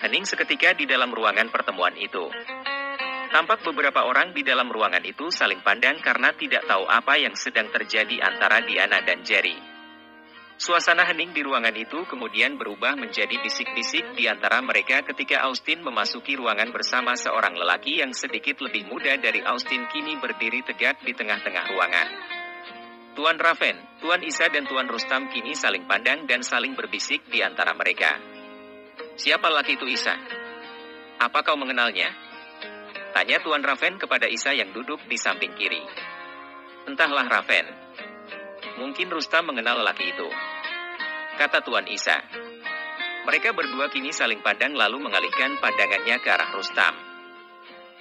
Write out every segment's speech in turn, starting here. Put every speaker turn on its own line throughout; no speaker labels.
Hening seketika di dalam ruangan pertemuan itu. Tampak beberapa orang di dalam ruangan itu saling pandang karena tidak tahu apa yang sedang terjadi antara Diana dan Jerry. Suasana hening di ruangan itu kemudian berubah menjadi bisik-bisik di antara mereka ketika Austin memasuki ruangan bersama seorang lelaki yang sedikit lebih muda dari Austin kini berdiri tegak di tengah-tengah ruangan. Tuan Raven, Tuan Isa dan Tuan Rustam kini saling pandang dan saling berbisik di antara mereka. Siapa lelaki itu Isa? Apa kau mengenalnya? Tanya Tuan Raven kepada Isa yang duduk di samping kiri. Entahlah Raven. Mungkin Rustam mengenal lelaki itu, kata Tuan Isa. Mereka berdua kini saling pandang lalu mengalihkan pandangannya ke arah Rustam.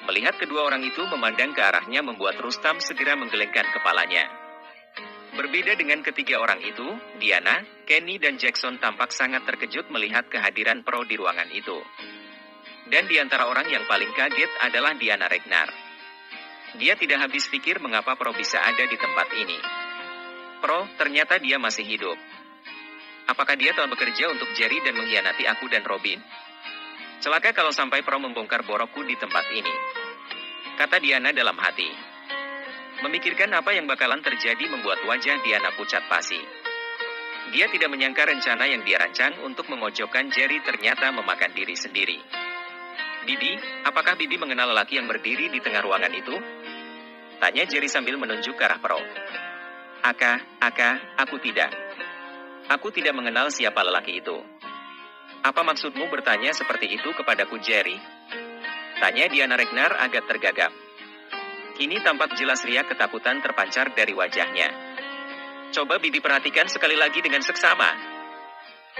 Melihat kedua orang itu memandang ke arahnya membuat Rustam segera menggelengkan kepalanya. Berbeda dengan ketiga orang itu, Diana, Kenny dan Jackson tampak sangat terkejut melihat kehadiran Pro di ruangan itu. Dan di antara orang yang paling kaget adalah Diana Regnar. Dia tidak habis pikir mengapa Pro bisa ada di tempat ini. Pro, ternyata dia masih hidup. Apakah dia telah bekerja untuk Jerry dan mengkhianati aku dan Robin? Celaka kalau sampai Pro membongkar borokku di tempat ini, kata Diana dalam hati. Memikirkan apa yang bakalan terjadi membuat wajah Diana pucat pasi. Dia tidak menyangka rencana yang dia rancang untuk memojokkan Jerry ternyata memakan diri sendiri. Bibi, apakah Bibi mengenal lelaki yang berdiri di tengah ruangan itu? Tanya Jerry sambil menunjuk ke arah Pro. Aku tidak. Aku tidak mengenal siapa lelaki itu. Apa maksudmu bertanya seperti itu kepadaku Jerry? Tanya Diana Regnar agak tergagap. Kini tampak jelas riak ketakutan terpancar dari wajahnya. Coba Bibi perhatikan sekali lagi dengan seksama.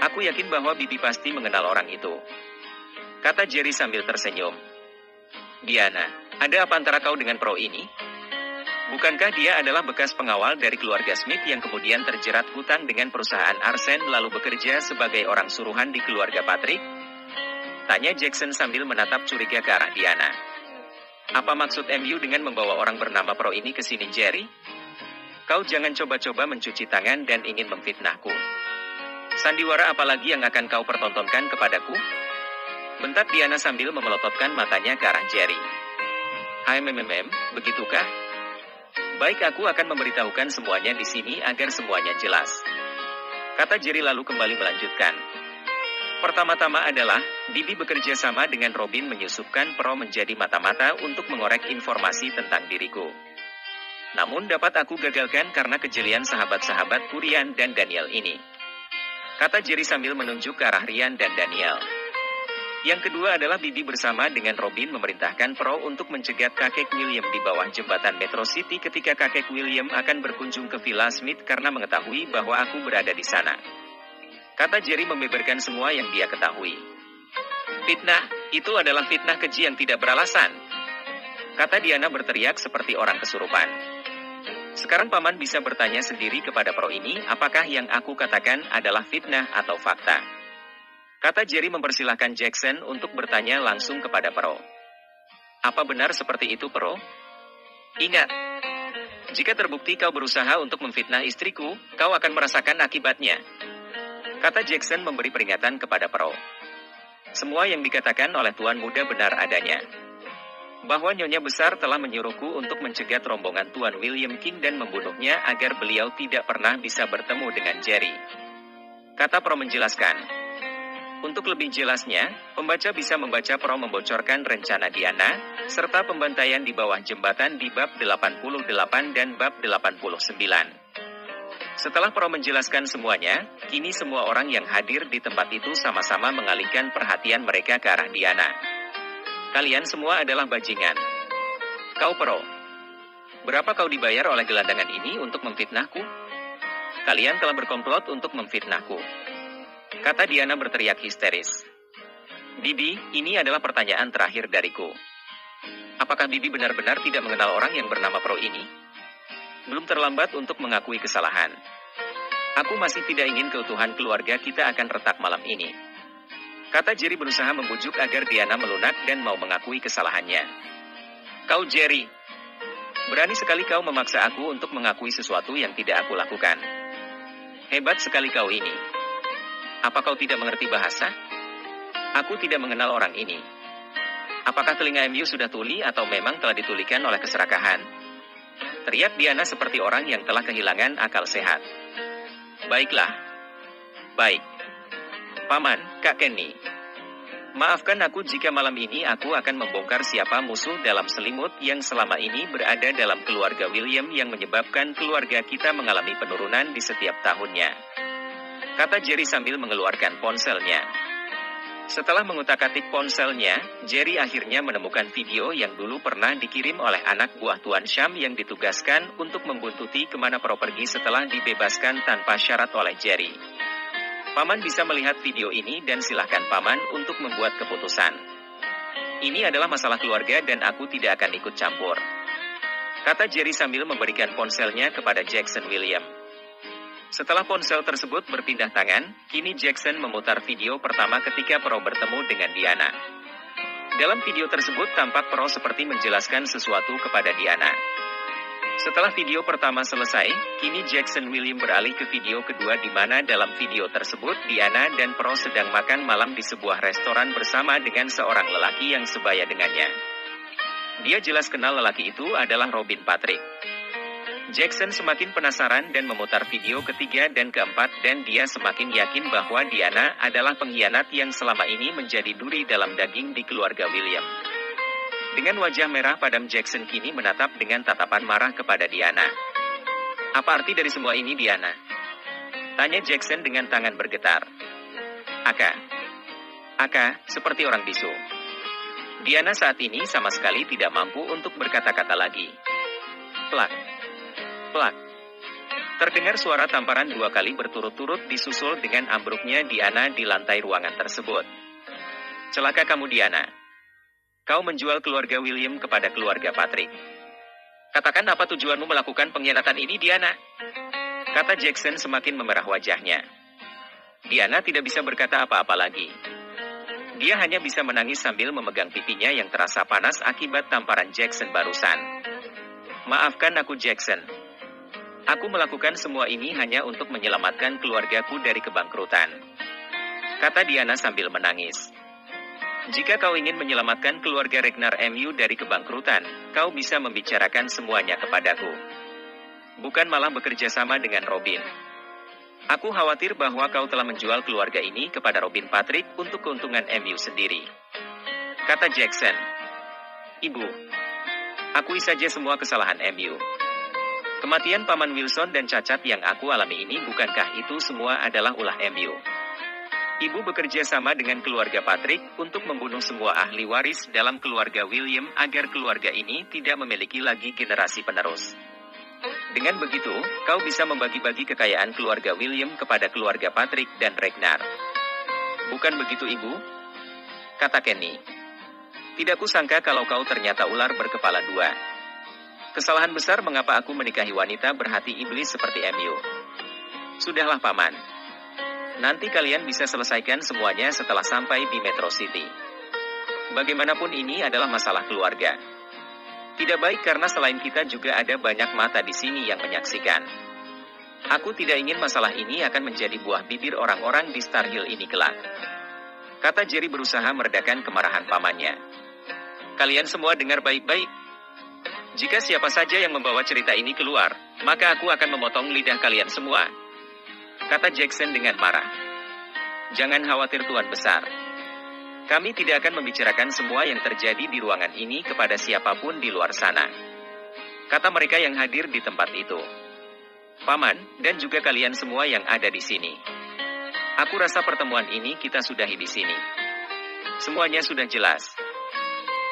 Aku yakin bahwa Bibi pasti mengenal orang itu, kata Jerry sambil tersenyum. Diana, ada apa antara kau dengan Pro ini? Bukankah dia adalah bekas pengawal dari keluarga Smith yang kemudian terjerat hutang dengan perusahaan arsen lalu bekerja sebagai orang suruhan di keluarga Patrick? Tanya Jackson sambil menatap curiga ke arah Diana. Apa maksud MU dengan membawa orang bernama Pro ini ke sini Jerry? Kau jangan coba-coba mencuci tangan dan ingin memfitnahku. Sandiwara apalagi yang akan kau pertontonkan kepadaku? Bentak Diana sambil memelototkan matanya ke arah Jerry. Begitukah? Baik, aku akan memberitahukan semuanya di sini agar semuanya jelas, kata Jerry lalu kembali melanjutkan. Pertama-tama adalah, Bibi bekerja sama dengan Robin menyusupkan Pro menjadi mata-mata untuk mengorek informasi tentang diriku. Namun dapat aku gagalkan karena kejelian sahabat-sahabatku Rian dan Daniel ini, kata Jerry sambil menunjuk ke arah Rian dan Daniel. Yang kedua adalah Bibi bersama dengan Robin memerintahkan Pro untuk mencegat kakek William di bawah jembatan Metro City ketika kakek William akan berkunjung ke Villa Smith karena mengetahui bahwa aku berada di sana, kata Jerry membeberkan semua yang dia ketahui. Fitnah, itu adalah fitnah keji yang tidak beralasan, kata Diana berteriak seperti orang kesurupan. Sekarang Paman bisa bertanya sendiri kepada Pro ini apakah yang aku katakan adalah fitnah atau fakta, kata Jerry mempersilahkan Jackson untuk bertanya langsung kepada Pro. Apa benar seperti itu Pro? Ingat, jika terbukti kau berusaha untuk memfitnah istriku, kau akan merasakan akibatnya, kata Jackson memberi peringatan kepada Pro. Semua yang dikatakan oleh Tuan Muda benar adanya. Bahwa Nyonya Besar telah menyuruhku untuk mencegat rombongan Tuan William King dan membunuhnya agar beliau tidak pernah bisa bertemu dengan Jerry, kata Pro menjelaskan. Untuk lebih jelasnya, pembaca bisa membaca Pro membocorkan rencana Diana, serta pembantaian di bawah jembatan di bab 88 dan bab 89. Setelah Pro menjelaskan semuanya, kini semua orang yang hadir di tempat itu sama-sama mengalihkan perhatian mereka ke arah Diana. Kalian semua adalah bajingan. Kau Pro, berapa kau dibayar oleh gelandangan ini untuk memfitnahku? Kalian telah berkomplot untuk memfitnahku, kata Diana berteriak histeris. Bibi, ini adalah pertanyaan terakhir dariku. Apakah Bibi benar-benar tidak mengenal orang yang bernama Pro ini? Belum terlambat untuk mengakui kesalahan. Aku masih tidak ingin keutuhan keluarga kita akan retak malam ini, kata Jerry berusaha membujuk agar Diana melunak dan mau mengakui kesalahannya. Kau Jerry, berani sekali kau memaksa aku untuk mengakui sesuatu yang tidak aku lakukan. Hebat sekali kau ini. Apa kau tidak mengerti bahasa? Aku tidak mengenal orang ini. Apakah telinga MU sudah tuli atau memang telah ditulikan oleh keserakahan? Teriak Diana seperti orang yang telah kehilangan akal sehat. Baiklah. Baik. Paman, Kak Kenny. Maafkan aku jika malam ini aku akan membongkar siapa musuh dalam selimut yang selama ini berada dalam keluarga William yang menyebabkan keluarga kita mengalami penurunan di setiap tahunnya. Kata Jerry sambil mengeluarkan ponselnya. Setelah mengutak-atik ponselnya, Jerry akhirnya menemukan video yang dulu pernah dikirim oleh anak buah Tuan Sham yang ditugaskan untuk membuntuti kemana Pro pergi setelah dibebaskan tanpa syarat oleh Jerry. Paman bisa melihat video ini dan silahkan Paman untuk membuat keputusan. Ini adalah masalah keluarga dan aku tidak akan ikut campur. Kata Jerry sambil memberikan ponselnya kepada Jackson William. Setelah ponsel tersebut berpindah tangan, kini Jackson memutar video pertama ketika Pro bertemu dengan Diana. Dalam video tersebut tampak Pro seperti menjelaskan sesuatu kepada Diana. Setelah video pertama selesai, kini Jackson William beralih ke video kedua di mana dalam video tersebut Diana dan Pro sedang makan malam di sebuah restoran bersama dengan seorang lelaki yang sebaya dengannya. Dia jelas kenal lelaki itu adalah Robin Patrick. Jackson semakin penasaran dan memutar video ketiga dan keempat dan dia semakin yakin bahwa Diana adalah pengkhianat yang selama ini menjadi duri dalam daging di keluarga William. Dengan wajah merah padam Jackson kini menatap dengan tatapan marah kepada Diana. Apa arti dari semua ini Diana? Tanya Jackson dengan tangan bergetar. Aka, seperti orang bisu. Diana saat ini sama sekali tidak mampu untuk berkata-kata lagi. Plak. Terdengar suara tamparan 2 kali berturut-turut disusul dengan ambruknya Diana di lantai ruangan tersebut. Celaka kamu Diana. Kau menjual keluarga William kepada keluarga Patrick. Katakan apa tujuanmu melakukan pengkhianatan ini, Diana? Kata Jackson semakin memerah wajahnya. Diana tidak bisa berkata apa-apa lagi. Dia hanya bisa menangis sambil memegang pipinya yang terasa panas akibat tamparan Jackson barusan. Maafkan aku Jackson. Aku melakukan semua ini hanya untuk menyelamatkan keluargaku dari kebangkrutan. Kata Diana sambil menangis. Jika kau ingin menyelamatkan keluarga Ragnar MU dari kebangkrutan, kau bisa membicarakan semuanya kepadaku. Bukan malah bekerja sama dengan Robin. Aku khawatir bahwa kau telah menjual keluarga ini kepada Robin Patrick untuk keuntungan MU sendiri. Kata Jackson. Ibu, akui saja semua kesalahan MU. Kematian Paman Wilson dan cacat yang aku alami ini bukankah itu semua adalah ulah MU? Ibu bekerja sama dengan keluarga Patrick untuk membunuh semua ahli waris dalam keluarga William agar keluarga ini tidak memiliki lagi generasi penerus. Dengan begitu, kau bisa membagi-bagi kekayaan keluarga William kepada keluarga Patrick dan Ragnar. Bukan begitu Ibu? Kata Kenny. Tidak kusangka kalau kau ternyata ular berkepala 2. Kesalahan besar mengapa aku menikahi wanita berhati iblis seperti MU. Sudahlah Paman. Nanti kalian bisa selesaikan semuanya setelah sampai di Metro City. Bagaimanapun ini adalah masalah keluarga. Tidak baik karena selain kita juga ada banyak mata di sini yang menyaksikan. Aku tidak ingin masalah ini akan menjadi buah bibir orang-orang di Star Hill ini kelak. Kata Jerry berusaha meredakan kemarahan pamannya. Kalian semua dengar baik-baik. Jika siapa saja yang membawa cerita ini keluar, maka aku akan memotong lidah kalian semua. Kata Jackson dengan marah. Jangan khawatir Tuan Besar. Kami tidak akan membicarakan semua yang terjadi di ruangan ini kepada siapapun di luar sana. Kata mereka yang hadir di tempat itu. Paman, dan juga kalian semua yang ada di sini. Aku rasa pertemuan ini kita sudahi di sini. Semuanya sudah jelas.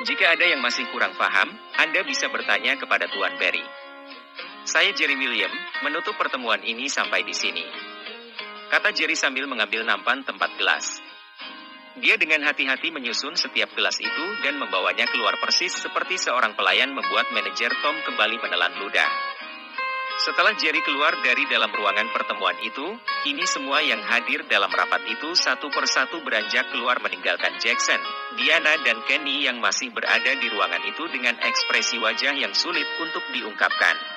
Jika ada yang masih kurang paham, Anda bisa bertanya kepada Tuan Barry. Saya Jerry William, menutup pertemuan ini sampai di sini. Kata Jerry sambil mengambil nampan tempat gelas. Dia dengan hati-hati menyusun setiap gelas itu dan membawanya keluar persis seperti seorang pelayan membuat manajer Tom kembali menelan ludah. Setelah Jerry keluar dari dalam ruangan pertemuan itu, kini semua yang hadir dalam rapat itu satu persatu beranjak keluar meninggalkan Jackson, Diana dan Kenny yang masih berada di ruangan itu dengan ekspresi wajah yang sulit untuk diungkapkan.